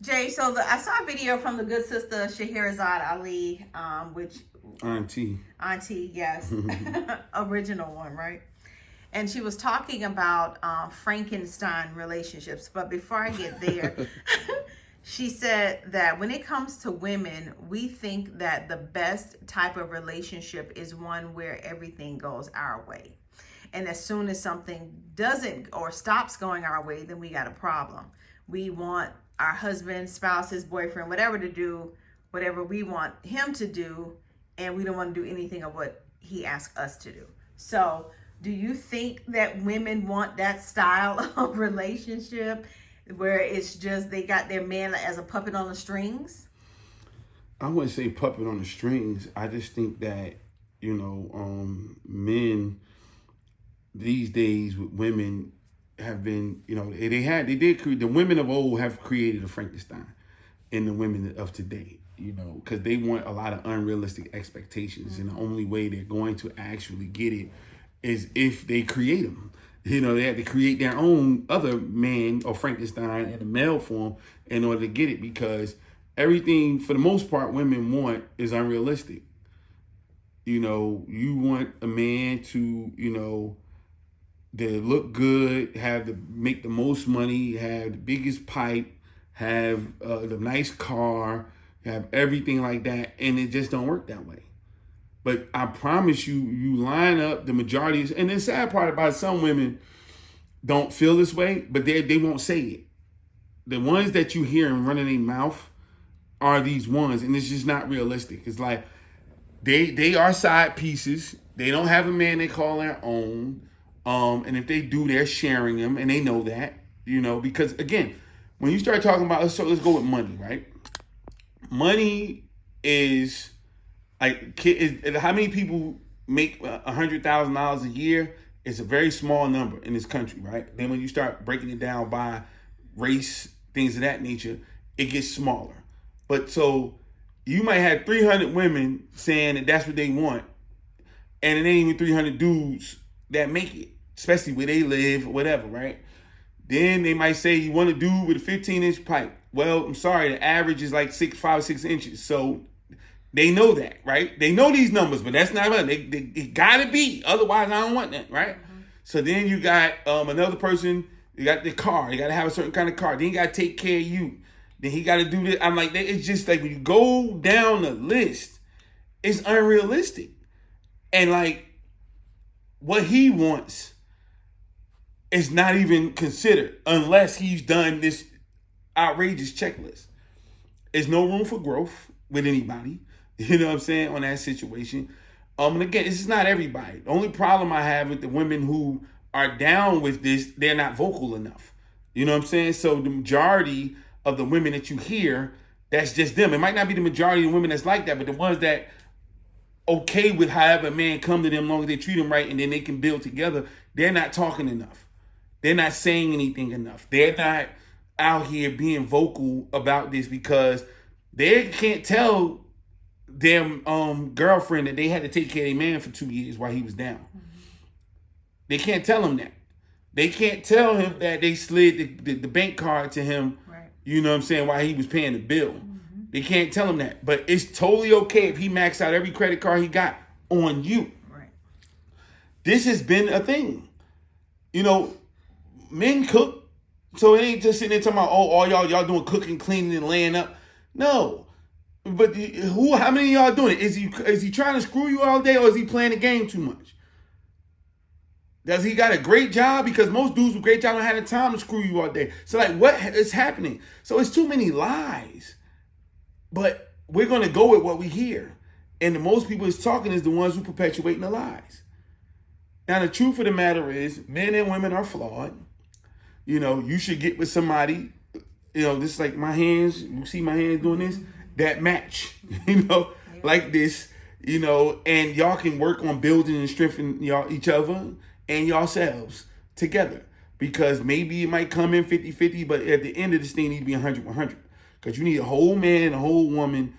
Jay, so I saw a video from the good sister Shaherazad Ali, which Auntie. Auntie, yes, original one, right? And she was talking about Frankenstein relationships. But before I get there, she said that when it comes to women, we think that the best type of relationship is one where everything goes our way. And as soon as something doesn't or stops going our way, then we got a problem. We want our husband, spouse, his boyfriend, whatever to do, whatever we want him to do, and we don't want to do anything of what he asks us to do. So, do you think that women want that style of relationship where it's just they got their man as a puppet on the strings? I wouldn't say puppet on the strings. I just think that, men these days with women have been, they did create, the women of old have created a Frankenstein in the women of today, because they want a lot of unrealistic expectations. And the only way they're going to actually get it is if they create them. They have to create their own other man or Frankenstein in a male form in order to get it, because everything, for the most part, women want is unrealistic. You want a man to, they look good, make the most money, have the biggest pipe, have the nice car, have everything like that, and it just don't work that way. But I promise you, you line up the majority, and the sad part about some women don't feel this way, but they won't say it. The ones that you hear and running their mouth are these ones, and it's just not realistic. It's like they are side pieces. They don't have a man they call their own. And if they do, they're sharing them, and they know that, because again, when you start talking about, let's go with money, right? Money is like, how many people make $100,000 a year? It's a very small number in this country, right? Then when you start breaking it down by race, things of that nature, it gets smaller. But so you might have 300 women saying that that's what they want, and it ain't even 300 dudes that make it, especially where they live or whatever, right? Then they might say you want a dude with a 15-inch pipe. Well, I'm sorry, the average is like 5 or 6 inches. So they know that, right? They know these numbers, but that's not right. It gotta be. Otherwise, I don't want that, right? Mm-hmm. So then you got another person, you got the car. You gotta have a certain kind of car. Then you gotta take care of you. Then he gotta do this. I'm like, it's just like when you go down the list, it's unrealistic. And like what he wants is not even considered unless he's done this outrageous checklist. There's no room for growth with anybody. You know what I'm saying, on that situation. And again, this is not everybody. The only problem I have with the women who are down with this, they're not vocal enough. You know what I'm saying? So the majority of the women that you hear, that's just them. It might not be the majority of the women that's like that, but the ones that okay with however a man come to them, as long as they treat them right and then they can build together, they're not talking enough. They're not saying anything enough. They're not out here being vocal about this because they can't tell their girlfriend that they had to take care of their man for 2 years while he was down. Mm-hmm. They can't tell him that. They can't tell him that they slid the bank card to him, right. You know what I'm saying, while he was paying the bill. Mm-hmm. They can't tell him that. But it's totally okay if he maxed out every credit card he got on you. Right. This has been a thing. Men cook. So it ain't just sitting there talking about, all y'all doing cooking, cleaning, and laying up. No. But how many of y'all doing it? Is he trying to screw you all day, or is he playing the game too much? Does he got a great job? Because most dudes with great jobs don't have the time to screw you all day. So like, what is happening? So it's too many lies. But we're going to go with what we hear. And the most people is talking is the ones who perpetuating the lies. Now, the truth of the matter is, men and women are flawed. You should get with somebody, this is like my hands. You see my hands doing this? That match, like this, and y'all can work on building and strengthening each other and yourselves together, because maybe it might come in 50-50, but at the end of this thing, it needs to be 100-100, because you need a whole man and a whole woman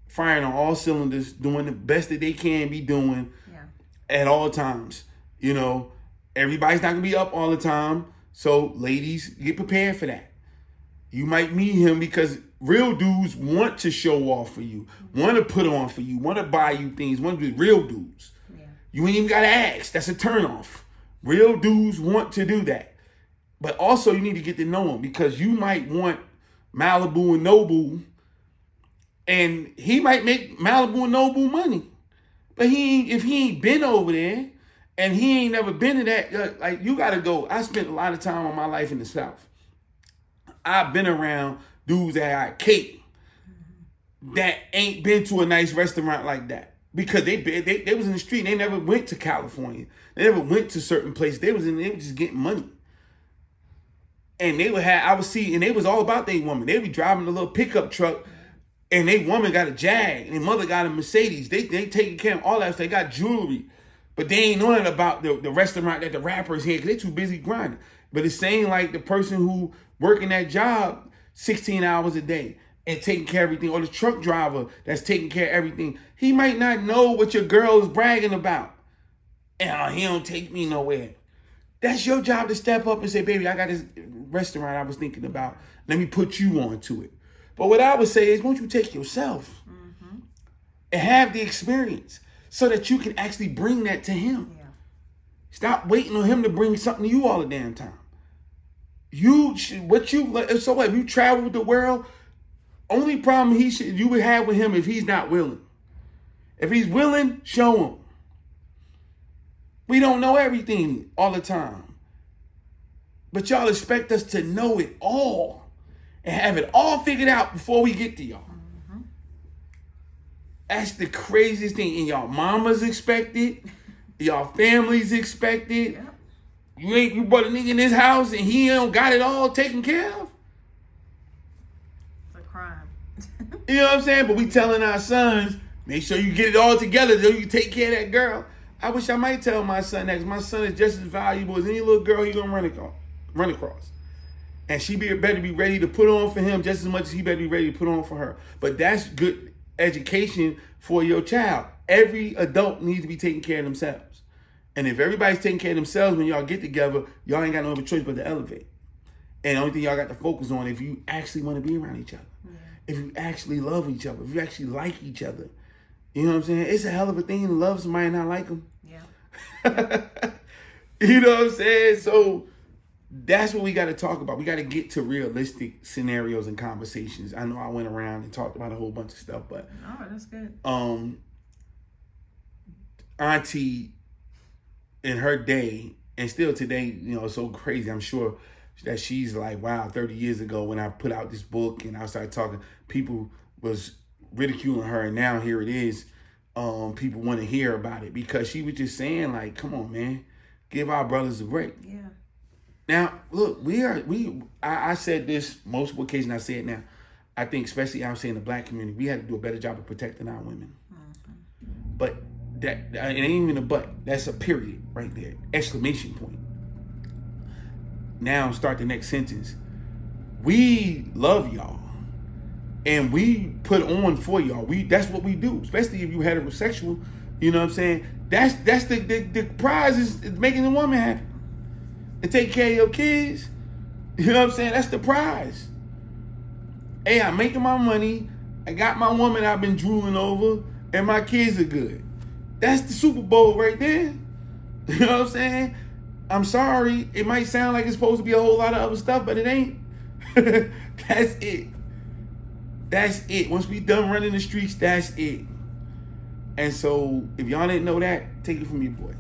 firing on all cylinders, doing the best that they can be doing at all times. Everybody's not gonna be up all the time, so ladies, get prepared for that. You might meet him because real dudes want to show off for you, want to put on for you, want to buy you things, want to be real dudes. Yeah. You ain't even got to ask. That's a turnoff. Real dudes want to do that. But also you need to get to know him because you might want Malibu and Nobu and he might make Malibu and Nobu money. But if he ain't been over there and he ain't never been to that, like you got to go. I spent a lot of time of my life in the South. I've been around dudes that got cake that ain't been to a nice restaurant like that because they was in the street. They never went to California. They never went to certain places. They was just getting money. And they was all about their woman. They be driving a little pickup truck and they woman got a Jag and their mother got a Mercedes. They taking care of all that stuff. They got jewelry. But they ain't knowing about the restaurant that the rappers here because they too busy grinding. But it's saying like the person who working that job 16 hours a day and taking care of everything, or the truck driver that's taking care of everything, he might not know what your girl is bragging about. And he don't take me nowhere. That's your job to step up and say, baby, I got this restaurant I was thinking about. Let me put you on to it. But what I would say is, won't you take yourself and have the experience so that you can actually bring that to him. Yeah. Stop waiting on him to bring something to you all the damn time. If you travel the world, only problem you would have with him if he's not willing. If he's willing, show him. We don't know everything all the time. But y'all expect us to know it all and have it all figured out before we get to y'all. Mm-hmm. That's the craziest thing. And y'all mamas expect it. Y'all families expect it. Yeah. You brought a nigga in this house and he don't got it all taken care of. It's a crime. You know what I'm saying? But we telling our sons, make sure you get it all together so you can take care of that girl. I wish I might tell my son that, because my son is just as valuable as any little girl he's gonna run across. And she better be ready to put on for him just as much as he better be ready to put on for her. But that's good education for your child. Every adult needs to be taking care of themselves. And if everybody's taking care of themselves when y'all get together, y'all ain't got no other choice but to elevate. And the only thing y'all got to focus on, if you actually want to be around each other, if you actually love each other, if you actually like each other, you know what I'm saying? It's a hell of a thing to love somebody and not like them. Yeah. You know what I'm saying? So that's what we got to talk about. We got to get to realistic scenarios and conversations. I know I went around and talked about a whole bunch of stuff, but that's good. Auntie in her day, and still today, you know, so crazy. I'm sure that she's like, wow, 30 years ago when I put out this book and I started talking, people was ridiculing her, and now here it is. People want to hear about it because she was just saying, like, come on, man, give our brothers a break. Yeah. Now, look, I said this multiple occasions. I say it now. I think, especially I would say in the black community, we had to do a better job of protecting our women. Mm-hmm. But that it ain't even a but. That's a period right there. Exclamation point. Now start the next sentence. We love y'all. And we put on for y'all. That's what we do. Especially if you heterosexual. You know what I'm saying? That's the prize is making the woman happy. And take care of your kids. You know what I'm saying? That's the prize. Hey, I'm making my money. I got my woman I've been drooling over. And my kids are good. That's the Super Bowl right there. You know what I'm saying? I'm sorry. It might sound like it's supposed to be a whole lot of other stuff, but it ain't. That's it. That's it. Once we done running the streets, that's it. And so, if y'all didn't know that, take it from your boy.